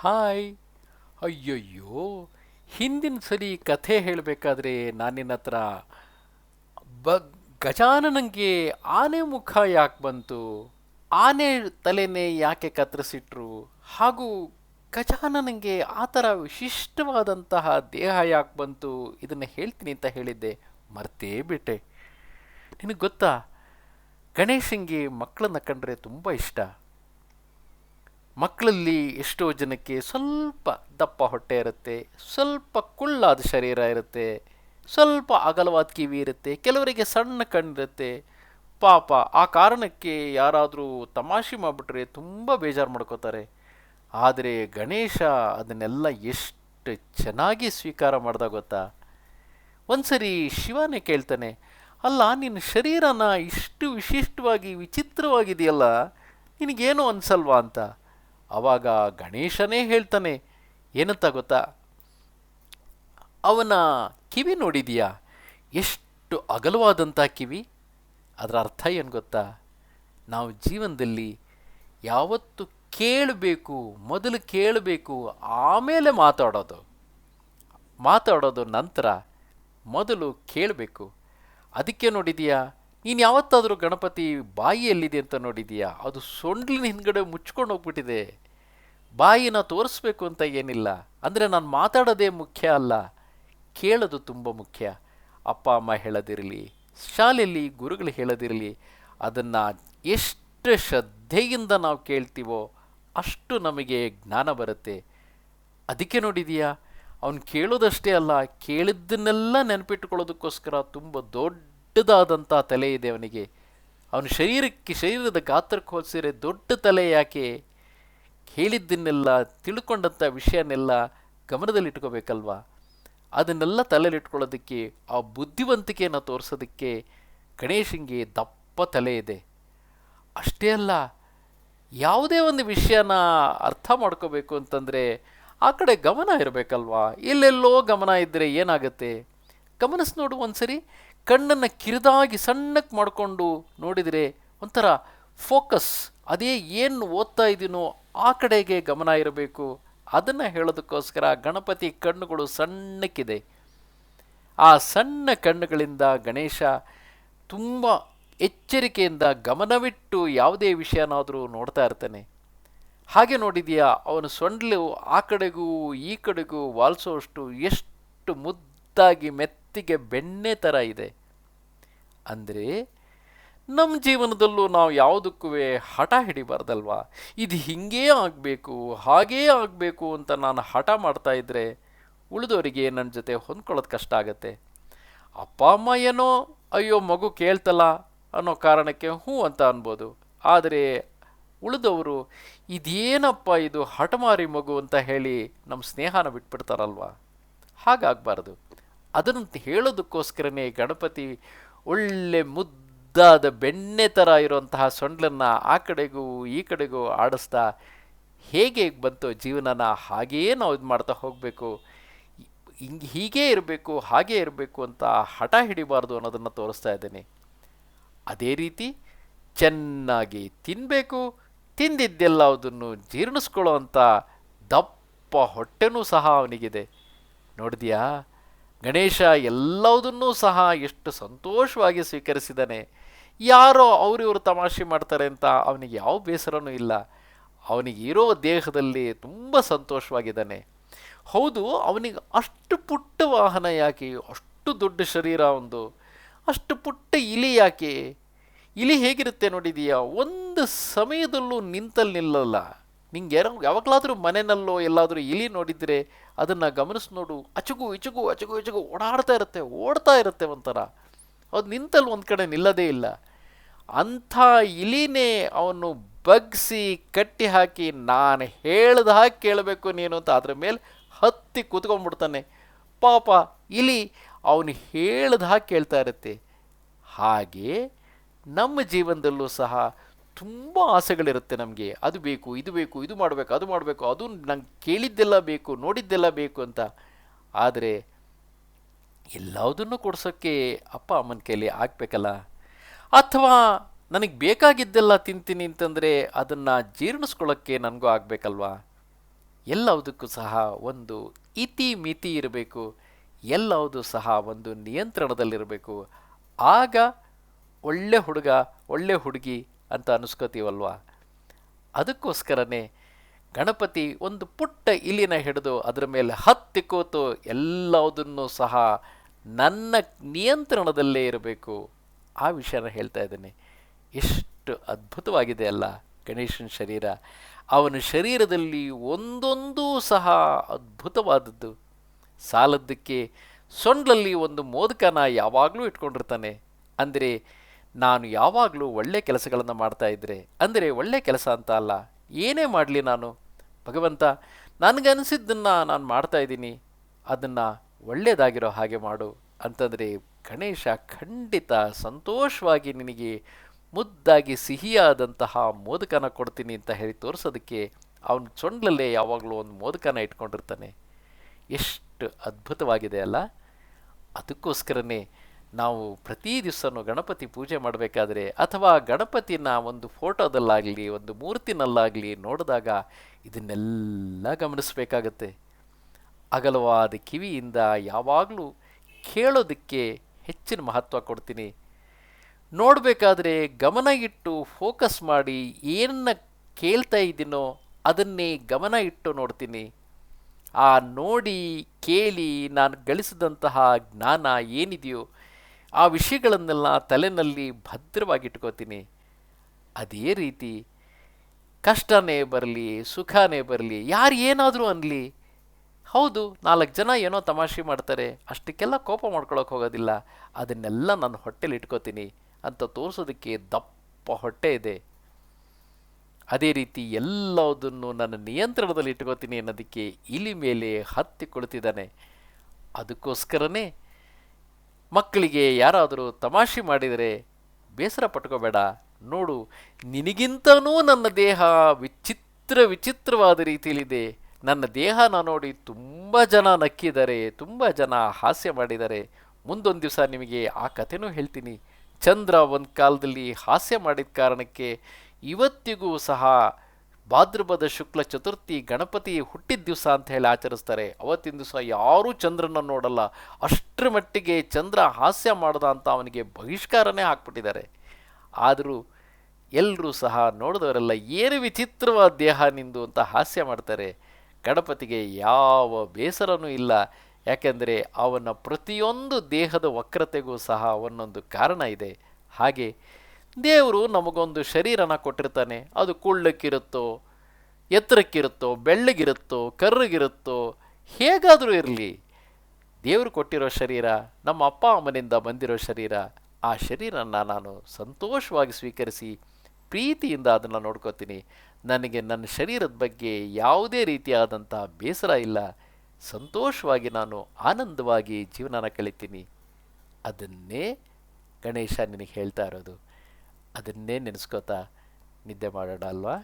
Hi. ಅಯ್ಯಯ್ಯೋ, ಹಿಂದಿನ ಸರಿ ಕಥೆ ಹೇಳಬೇಕಾದ್ರೆ ನಾನು ನಿನ್ನ ಹತ್ರ ಬ ಗಜಾನನಂಗೆ ಆನೆ ಮುಖ ಯಾಕೆ ಬಂತು, ಆನೆ ತಲೆನೇ ಯಾಕೆ ಕತ್ತರಿಸಿಟ್ರು, ಹಾಗೂ ಗಜಾನನಂಗೆ ಆ ಥರ ವಿಶಿಷ್ಟವಾದಂತಹ ದೇಹ ಯಾಕೆ ಬಂತು, ಇದನ್ನು ಹೇಳ್ತೀನಿ ಅಂತ ಹೇಳಿದ್ದೆ, ಮರ್ತೇ ಬಿಟ್ಟೆ. ನಿನಗೆ ಗೊತ್ತಾ, ಗಣೇಶಂಗೆ ಮಕ್ಕಳನ್ನ ಕಂಡ್ರೆ ತುಂಬ ಇಷ್ಟ. ಮಕ್ಕಳಲ್ಲಿ ಎಷ್ಟೋ ಜನಕ್ಕೆ ಸ್ವಲ್ಪ ದಪ್ಪ ಹೊಟ್ಟೆ ಇರುತ್ತೆ, ಸ್ವಲ್ಪ ಕುಳ್ಳಾದ ಶರೀರ ಇರುತ್ತೆ, ಸ್ವಲ್ಪ ಅಗಲವಾದ ಕಿವಿ ಇರುತ್ತೆ, ಕೆಲವರಿಗೆ ಸಣ್ಣ ಕಣ್ಣಿರುತ್ತೆ. ಪಾಪ ಆ ಕಾರಣಕ್ಕೆ ಯಾರಾದರೂ ತಮಾಷೆ ಮಾಡಿಬಿಟ್ರೆ ತುಂಬ ಬೇಜಾರು ಮಾಡ್ಕೋತಾರೆ. ಆದರೆ ಗಣೇಶ ಅದನ್ನೆಲ್ಲ ಎಷ್ಟು ಚೆನ್ನಾಗಿ ಸ್ವೀಕಾರ ಮಾಡ್ದ ಗೊತ್ತಾ. ಒಂದ್ಸರಿ ಶಿವನೇ ಕೇಳ್ತಾನೆ, ಅಲ್ಲ ನಿನ್ನ ಶರೀರನ ಇಷ್ಟು ವಿಶಿಷ್ಟವಾಗಿ ವಿಚಿತ್ರವಾಗಿದೆಯಲ್ಲ, ನಿನಗೇನು ಅನ್ಸಲ್ವಾ ಅಂತ. ಆವಾಗ ಗಣೇಶನೇ ಹೇಳ್ತಾನೆ, ಏನಂತ ಗೊತ್ತಾ, ಅವನ ಕಿವಿ ನೋಡಿದೀಯಾ, ಎಷ್ಟು ಅಗಲವಾದಂಥ ಕಿವಿ. ಅದರ ಅರ್ಥ ಏನು ಗೊತ್ತಾ, ನಾವು ಜೀವನದಲ್ಲಿ ಯಾವತ್ತು ಕೇಳಬೇಕು, ಮೊದಲು ಕೇಳಬೇಕು, ಆಮೇಲೆ ಮಾತಾಡೋದು ನಂತರ, ಮೊದಲು ಕೇಳಬೇಕು. ಅದಕ್ಕೆ ನೋಡಿದೀಯಾ, ನೀನು ಯಾವತ್ತಾದರೂ ಗಣಪತಿ ಬಾಯಿ ಎಲ್ಲಿದೆ ಅಂತ ನೋಡಿದೀಯಾ, ಅದು ಸೊಂಡ್ಲಿನ ಹಿಂದ್ಗಡೆ ಮುಚ್ಕೊಂಡು ಹೋಗ್ಬಿಟ್ಟಿದೆ. ಬಾಯಿನ ತೋರಿಸ್ಬೇಕು ಅಂತ ಏನಿಲ್ಲ, ಅಂದರೆ ನಾನು ಮಾತಾಡೋದೇ ಮುಖ್ಯ ಅಲ್ಲ, ಕೇಳೋದು ತುಂಬ ಮುಖ್ಯ. ಅಪ್ಪ ಅಮ್ಮ ಹೇಳೋದಿರಲಿ, ಶಾಲೆಯಲ್ಲಿ ಗುರುಗಳು ಹೇಳೋದಿರಲಿ, ಅದನ್ನು ಎಷ್ಟು ಶ್ರದ್ಧೆಯಿಂದ ನಾವು ಕೇಳ್ತೀವೋ ಅಷ್ಟು ನಮಗೆ ಜ್ಞಾನ ಬರುತ್ತೆ. ಅದಕ್ಕೆ ನೋಡಿದೀಯಾ, ಅವನು ಕೇಳೋದಷ್ಟೇ ಅಲ್ಲ, ಕೇಳಿದ್ದನ್ನೆಲ್ಲ ನೆನಪಿಟ್ಕೊಳ್ಳೋದಕ್ಕೋಸ್ಕರ ತುಂಬ ದೊಡ್ಡದಾದಂಥ ತಲೆ ಇದೆ ಅವನಿಗೆ. ಅವನ ಶರೀರದ ಗಾತ್ರಕ್ಕೆ ಹೋಲಿಸಿದರೆ ದೊಡ್ಡ ತಲೆ ಯಾಕೆ, ಹೇಳಿದ್ದನ್ನೆಲ್ಲ ತಿಳ್ಕೊಂಡಂಥ ವಿಷಯನೆಲ್ಲ ಗಮನದಲ್ಲಿಟ್ಕೋಬೇಕಲ್ವಾ. ಅದನ್ನೆಲ್ಲ ತಲೆಯಲ್ಲಿಟ್ಕೊಳ್ಳೋದಕ್ಕೆ, ಆ ಬುದ್ಧಿವಂತಿಕೆಯನ್ನು ತೋರಿಸೋದಕ್ಕೆ ಗಣೇಶನಿಗೆ ದಪ್ಪ ತಲೆ ಇದೆ. ಅಷ್ಟೇ ಅಲ್ಲ, ಯಾವುದೇ ಒಂದು ವಿಷಯನ ಅರ್ಥ ಮಾಡ್ಕೋಬೇಕು ಅಂತಂದರೆ ಆ ಕಡೆ ಗಮನ ಇರಬೇಕಲ್ವಾ. ಎಲ್ಲೆಲ್ಲೋ ಗಮನ ಇದ್ದರೆ ಏನಾಗುತ್ತೆ, ಗಮನಿಸಿ ನೋಡು ಒಂದ್ಸರಿ. ಕಣ್ಣನ್ನು ಕಿರಿದಾಗಿ ಸಣ್ಣಕ್ಕೆ ಮಾಡಿಕೊಂಡು ನೋಡಿದರೆ ಒಂಥರ ಫೋಕಸ್, ಅದೇ ಏನು ಓದ್ತಾ ಇದ್ದೀನೋ ಆ ಕಡೆಗೆ ಗಮನ ಇರಬೇಕು. ಅದನ್ನು ಹೇಳೋದಕ್ಕೋಸ್ಕರ ಗಣಪತಿ ಕಣ್ಣುಗಳು ಸಣ್ಣಕ್ಕಿದೆ. ಆ ಸಣ್ಣ ಕಣ್ಣುಗಳಿಂದ ಗಣೇಶ ತುಂಬ ಎಚ್ಚರಿಕೆಯಿಂದ ಗಮನವಿಟ್ಟು ಯಾವುದೇ ವಿಷಯನಾದರೂ ನೋಡ್ತಾ ಇರ್ತಾನೆ. ಹಾಗೆ ನೋಡಿದೆಯಾ, ಅವನ ಸೊಂಡ್ಲು ಆ ಕಡೆಗೂ ಈ ಕಡೆಗೂ ವಾಲ್ಸೋಷ್ಟು ಎಷ್ಟು ಮುದ್ದಾಗಿ ಮೆತ್ತಿಗೆ ಬೆಣ್ಣೆ ಥರ ಇದೆ. ಅಂದರೆ ನಮ್ಮ ಜೀವನದಲ್ಲೂ ನಾವು ಯಾವುದಕ್ಕೂ ಹಠ ಹಿಡಿಬಾರ್ದಲ್ವಾ. ಇದು ಹೀಗೇ ಆಗಬೇಕು, ಹಾಗೇ ಆಗಬೇಕು ಅಂತ ನಾನು ಹಠ ಮಾಡ್ತಾ ಇದ್ದರೆ ಉಳಿದವರಿಗೆ ನನ್ನ ಜೊತೆ ಹೊಂದ್ಕೊಳ್ಳೋದು ಕಷ್ಟ ಆಗುತ್ತೆ. ಅಪ್ಪ ಅಮ್ಮ ಏನೋ ಅಯ್ಯೋ ಮಗು ಕೇಳ್ತಲ್ಲ ಅನ್ನೋ ಕಾರಣಕ್ಕೆ ಹ್ಞೂ ಅಂತ ಅನ್ಬೋದು. ಆದರೆ ಉಳಿದವರು ಇದೇನಪ್ಪ ಇದು ಹಠಮಾರಿ ಮಗು ಅಂತ ಹೇಳಿ ನಮ್ಮ ಸ್ನೇಹನ ಬಿಟ್ಬಿಡ್ತಾರಲ್ವ. ಹಾಗಾಗಬಾರ್ದು. ಅದನ್ನು ಹೇಳೋದಕ್ಕೋಸ್ಕರನೇ ಗಣಪತಿ ಒಳ್ಳೆ ಮುದ್ದಾದ ಬೆಣ್ಣೆ ಥರ ಇರುವಂತಹ ಸೊಂಡ್ಲನ್ನು ಆ ಕಡೆಗೂ ಈ ಕಡೆಗೂ ಆಡಿಸ್ತಾ ಹೇಗೆ ಬಂತೋ ಜೀವನನ ಹಾಗೆಯೇ ನಾವು ಇದು ಮಾಡ್ತಾ ಹೋಗಬೇಕು, ಹೀಗೇ ಇರಬೇಕು ಹಾಗೇ ಇರಬೇಕು ಅಂತ ಹಠ ಹಿಡಿಬಾರ್ದು ಅನ್ನೋದನ್ನು ತೋರಿಸ್ತಾ ಇದ್ದೇನೆ. ಅದೇ ರೀತಿ ಚೆನ್ನಾಗಿ ತಿನ್ನಬೇಕು, ತಿಂದಿದ್ದೆಲ್ಲದನ್ನು ಜೀರ್ಣಿಸ್ಕೊಳ್ಳೋ ಅಂಥ ದಪ್ಪ ಹೊಟ್ಟೆನೂ ಸಹ ಅವನಿಗಿದೆ. ನೋಡಿದ್ಯಾ, ಗಣೇಶ ಎಲ್ಲದನ್ನೂ ಸಹ ಎಷ್ಟು ಸಂತೋಷವಾಗಿ ಸ್ವೀಕರಿಸಿದ್ದಾನೆ. ಯಾರೋ ಅವರಿವರು ತಮಾಷೆ ಮಾಡ್ತಾರೆ ಅಂತ ಅವನಿಗೆ ಯಾವ ಬೇಸರನೂ ಇಲ್ಲ. ಅವನಿಗೆ ಇರೋ ದೇಹದಲ್ಲಿ ತುಂಬ ಸಂತೋಷವಾಗಿದ್ದಾನೆ. ಹೌದು, ಅವನಿಗೆ ಅಷ್ಟು ಪುಟ್ಟ ವಾಹನ ಯಾಕೆ, ಅಷ್ಟು ದೊಡ್ಡ ಶರೀರ ಒಂದು, ಅಷ್ಟು ಪುಟ್ಟ ಇಲಿ ಯಾಕೆ. ಇಲಿ ಹೇಗಿರುತ್ತೆ ನೋಡಿದೀಯಾ, ಒಂದು ಸಮಯದಲ್ಲೂ ನಿಂತಲ್ಲಿ ನಿಲ್ಲಲ್ಲ. ನಿಂಗೆ ಯಾವಾಗಲಾದರೂ ಮನೆಯಲ್ಲೋ ಎಲ್ಲಾದರೂ ಇಲಿ ನೋಡಿದರೆ ಅದನ್ನು ಗಮನಿಸಿ ನೋಡು, ಅಚಗು ಇಚಗು ಅಚಗು ಇಚಗು ಓಡ್ತಾ ಇರುತ್ತೆ ಒಂಥರ. ಅದು ನಿಂತಲ್ಲಿ ಒಂದು ಕಡೆ ನಿಲ್ಲದೇ ಇಲ್ಲ. ಅಂಥ ಇಲಿನೇ ಅವನು ಬಗ್ಸಿ ಕಟ್ಟಿ ಹಾಕಿ ನಾನು ಹೇಳ್ದ ಹಾಗೆ ಕೇಳಬೇಕು ನೀನು ಅಂತ ಅದ್ರ ಮೇಲೆ ಹತ್ತಿ ಕೂತ್ಕೊಂಡ್ಬಿಡ್ತಾನೆ. ಪಾಪ ಇಲಿ ಅವನು ಹೇಳ್ದ ಹಾಗೆ ಕೇಳ್ತಾ ಇರುತ್ತೆ. ಹಾಗೆ ನಮ್ಮ ಜೀವನದಲ್ಲೂ ಸಹ ತುಂಬ ಆಸೆಗಳಿರುತ್ತೆ ನಮಗೆ. ಅದು ಬೇಕು, ಇದು ಬೇಕು, ಇದು ಮಾಡಬೇಕು, ಅದು ಮಾಡಬೇಕು, ಅದು ನಂಗೆ ಕೇಳಿದ್ದೆಲ್ಲ ಬೇಕು, ನೋಡಿದ್ದೆಲ್ಲ ಬೇಕು ಅಂತ. ಆದರೆ ಎಲ್ಲದನ್ನು ಕೊಡ್ಸೋಕ್ಕೆ ಅಪ್ಪ ಅಮ್ಮನ ಕೈಲಿ ಆಗಬೇಕಲ್ಲ. ಅಥವಾ ನನಗೆ ಬೇಕಾಗಿದ್ದೆಲ್ಲ ತಿಂತೀನಿ ಅಂತಂದರೆ ಅದನ್ನು ಜೀರ್ಣಿಸ್ಕೊಳ್ಳೋಕ್ಕೆ ನನಗೂ ಆಗಬೇಕಲ್ವಾ. ಎಲ್ಲವುದಕ್ಕೂ ಸಹ ಒಂದು ಇತಿ ಮಿತಿ ಇರಬೇಕು, ಎಲ್ಲವುದು ಸಹ ಒಂದು ನಿಯಂತ್ರಣದಲ್ಲಿರಬೇಕು. ಆಗ ಒಳ್ಳೆ ಹುಡುಗ ಒಳ್ಳೆ ಹುಡುಗಿ ಅಂತ ಅನಿಸ್ಕೋತೀವಲ್ವ. ಅದಕ್ಕೋಸ್ಕರನೇ ಗಣಪತಿ ಒಂದು ಪುಟ್ಟ ಇಲಿನ ಹಿಡಿದು ಅದರ ಮೇಲೆ ಹತ್ತಿ ಕೂತು ಎಲ್ಲವುದನ್ನು ಸಹ ನನ್ನ ನಿಯಂತ್ರಣದಲ್ಲೇ ಇರಬೇಕು, ಆ ವಿಷಯನ ಹೇಳ್ತಾ ಇದ್ದೇನೆ. ಎಷ್ಟು ಅದ್ಭುತವಾಗಿದೆ ಅಲ್ಲ ಗಣೇಶನ ಶರೀರ. ಅವನ ಶರೀರದಲ್ಲಿ ಒಂದೊಂದೂ ಸಹ ಅದ್ಭುತವಾದದ್ದು. ಸಾಲದ್ದಕ್ಕೆ ಸೊಂಡ್ಲಲ್ಲಿ ಒಂದು ಮೋದಕನ ಯಾವಾಗಲೂ ಇಟ್ಕೊಂಡಿರ್ತಾನೆ. ಅಂದರೆ ನಾನು ಯಾವಾಗಲೂ ಒಳ್ಳೆ ಕೆಲಸಗಳನ್ನು ಮಾಡ್ತಾ ಇದ್ದರೆ, ಅಂದರೆ ಒಳ್ಳೆ ಕೆಲಸ ಅಂತ ಅಲ್ಲ, ಏನೇ ಮಾಡಲಿ ನಾನು ಭಗವಂತ ನನಗನ್ನಿಸಿದ್ದನ್ನು ನಾನು ಮಾಡ್ತಾ ಇದ್ದೀನಿ, ಅದನ್ನು ಒಳ್ಳೆಯದಾಗಿರೋ ಹಾಗೆ ಮಾಡು ಅಂತಂದರೆ ಗಣೇಶ ಖಂಡಿತ ಸಂತೋಷವಾಗಿ ನಿನಗೆ ಮುದ್ದಾಗಿ ಸಿಹಿಯಾದಂತಹ ಮೋದಕನ ಕೊಡ್ತೀನಿ ಅಂತ ಹೇಳಿ ತೋರಿಸೋದಕ್ಕೆ ಅವನ ಸೊಂಡ್ಲಲ್ಲೇ ಯಾವಾಗಲೂ ಒಂದು ಮೋದಕನ ಇಟ್ಕೊಂಡಿರ್ತಾನೆ. ಎಷ್ಟು ಅದ್ಭುತವಾಗಿದೆ ಅಲ್ಲ. ಅದಕ್ಕೋಸ್ಕರನೇ ನಾವು ಪ್ರತಿ ದಿವಸನೂ ಗಣಪತಿ ಪೂಜೆ ಮಾಡಬೇಕಾದ್ರೆ ಅಥವಾ ಗಣಪತಿನ ಒಂದು ಫೋಟೋದಲ್ಲಾಗಲಿ ಒಂದು ಮೂರ್ತಿನಲ್ಲಾಗಲಿ ನೋಡಿದಾಗ ಇದನ್ನೆಲ್ಲ ಗಮನಿಸಬೇಕಾಗತ್ತೆ. ಅಗಲವಾದ ಕಿವಿಯಿಂದ ಯಾವಾಗಲೂ ಕೇಳೋದಕ್ಕೆ ಹೆಚ್ಚಿನ ಮಹತ್ವ ಕೊಡ್ತೀನಿ. ನೋಡಬೇಕಾದ್ರೆ ಗಮನ ಇಟ್ಟು ಫೋಕಸ್ ಮಾಡಿ ಏನನ್ನ ಕೇಳ್ತಾ ಇದ್ದೀನೋ ಅದನ್ನೇ ಗಮನ ಇಟ್ಟು ನೋಡ್ತೀನಿ. ಆ ನೋಡಿ ಕೇಳಿ ನಾನು ಗಳಿಸಿದಂತಹ ಜ್ಞಾನ ಏನಿದೆಯೋ ಆ ವಿಷಯಗಳನ್ನೆಲ್ಲ ತಲೆಯಲ್ಲಿ ಭದ್ರವಾಗಿಟ್ಕೋತೀನಿ. ಅದೇ ರೀತಿ ಕಷ್ಟನೇ ಬರಲಿ ಸುಖನೇ ಬರಲಿ, ಯಾರು ಏನಾದರೂ ಅನ್ನಲಿ, ಹೌದು 4 ಜನ ಏನೋ ತಮಾಷೆ ಮಾಡ್ತಾರೆ, ಅಷ್ಟಕ್ಕೆಲ್ಲ ಕೋಪ ಮಾಡ್ಕೊಳಕ್ಕೆ ಹೋಗೋದಿಲ್ಲ, ಅದನ್ನೆಲ್ಲ ನಾನು ಹೊಟ್ಟೆಲಿ ಇಟ್ಕೋತೀನಿ ಅಂತ ತೋರಿಸೋದಕ್ಕೆ ದಪ್ಪ ಹೊಟ್ಟೆ ಇದೆ. ಅದೇ ರೀತಿ ಎಲ್ಲದನ್ನು ನನ್ನ ನಿಯಂತ್ರಣದಲ್ಲಿ ಇಟ್ಕೋತೀನಿ ಅನ್ನೋದಕ್ಕೆ ಇಲಿ ಮೇಲೆ ಹತ್ತಿ ಕುಳಿತಿದ್ದಾನೆ. ಅದಕ್ಕೋಸ್ಕರನೇ ಮಕ್ಕಳಿಗೆ ಯಾರಾದರೂ ತಮಾಷೆ ಮಾಡಿದರೆ ಬೇಸರ ಪಟ್ಕೋಬೇಡ, ನೋಡು ನಿನಗಿಂತನೂ ನನ್ನ ದೇಹ ವಿಚಿತ್ರವಾದ ರೀತಿಯಲ್ಲಿದೆ, ನನ್ನ ದೇಹನ ನೋಡಿ ತುಂಬ ಜನ ನಕ್ಕಿದ್ದಾರೆ, ತುಂಬ ಜನ ಹಾಸ್ಯ ಮಾಡಿದ್ದಾರೆ. ಮುಂದೊಂದು ದಿವಸ ನಿಮಗೆ ಆ ಕಥೆನೂ ಹೇಳ್ತೀನಿ. ಚಂದ್ರ ಒಂದು ಕಾಲದಲ್ಲಿ ಹಾಸ್ಯ ಮಾಡಿದ ಕಾರಣಕ್ಕೆ ಇವತ್ತಿಗೂ ಸಹ ಭಾದ್ರಪದ ಶುಕ್ಲ ಚತುರ್ಥಿ ಗಣಪತಿ ಹುಟ್ಟಿದ ದಿವಸ ಅಂತ ಹೇಳಿ ಆಚರಿಸ್ತಾರೆ. ಅವತ್ತಿನ ದಿವಸ ಯಾರೂ ಚಂದ್ರನ ನೋಡಲ್ಲ, ಅಷ್ಟರ ಮಟ್ಟಿಗೆ ಚಂದ್ರ ಹಾಸ್ಯ ಮಾಡ್ದ ಅಂತ ಅವನಿಗೆ ಬಹಿಷ್ಕಾರನೇ ಹಾಕ್ಬಿಟ್ಟಿದ್ದಾರೆ. ಆದರೂ ಎಲ್ಲರೂ ಸಹ ನೋಡಿದವರೆಲ್ಲ ಏನು ವಿಚಿತ್ರವಾದ ದೇಹ ನಿಂದು ಅಂತ ಹಾಸ್ಯ ಮಾಡ್ತಾರೆ. ಗಣಪತಿಗೆ ಯಾವ ಬೇಸರನೂ ಇಲ್ಲ, ಯಾಕೆಂದರೆ ಅವನ ಪ್ರತಿಯೊಂದು ದೇಹದ ವಕ್ರತೆಗೂ ಸಹ ಒಂದೊಂದು ಕಾರಣ ಇದೆ. ಹಾಗೆ ದೇವರು ನಮಗೊಂದು ಶರೀರನ ಕೊಟ್ಟಿರ್ತಾನೆ. ಅದು ಕುಳ್ಳಕ್ಕಿರುತ್ತೋ, ಎತ್ತರಕ್ಕಿರುತ್ತೋ, ಬೆಳ್ಳಗಿರುತ್ತೋ, ಕರ್ರಗಿರುತ್ತೋ, ಹೇಗಾದರೂ ಇರಲಿ, ದೇವರು ಕೊಟ್ಟಿರೋ ಶರೀರ ನಮ್ಮ ಅಪ್ಪ ಅಮ್ಮನಿಂದ ಬಂದಿರೋ ಶರೀರ. ಆ ಶರೀರನ ನಾನು ಸಂತೋಷವಾಗಿ ಸ್ವೀಕರಿಸಿ ಪ್ರೀತಿಯಿಂದ ಅದನ್ನು ನೋಡ್ಕೋತೀನಿ. ನನಗೆ ನನ್ನ ಶರೀರದ ಬಗ್ಗೆ ಯಾವುದೇ ರೀತಿಯಾದಂಥ ಬೇಸರ ಇಲ್ಲ. ಸಂತೋಷವಾಗಿ ನಾನು ಆನಂದವಾಗಿ ಜೀವನನ ಕಳಿತೀನಿ. ಅದನ್ನೇ ಗಣೇಶ ನಿನಗೆ ಹೇಳ್ತಾ ಇರೋದು. ಅದನ್ನೇ ನೆನೆಸ್ಕೋತಾ ನಿದ್ದೆ ಮಾಡೋಣ ಅಲ್ವಾ?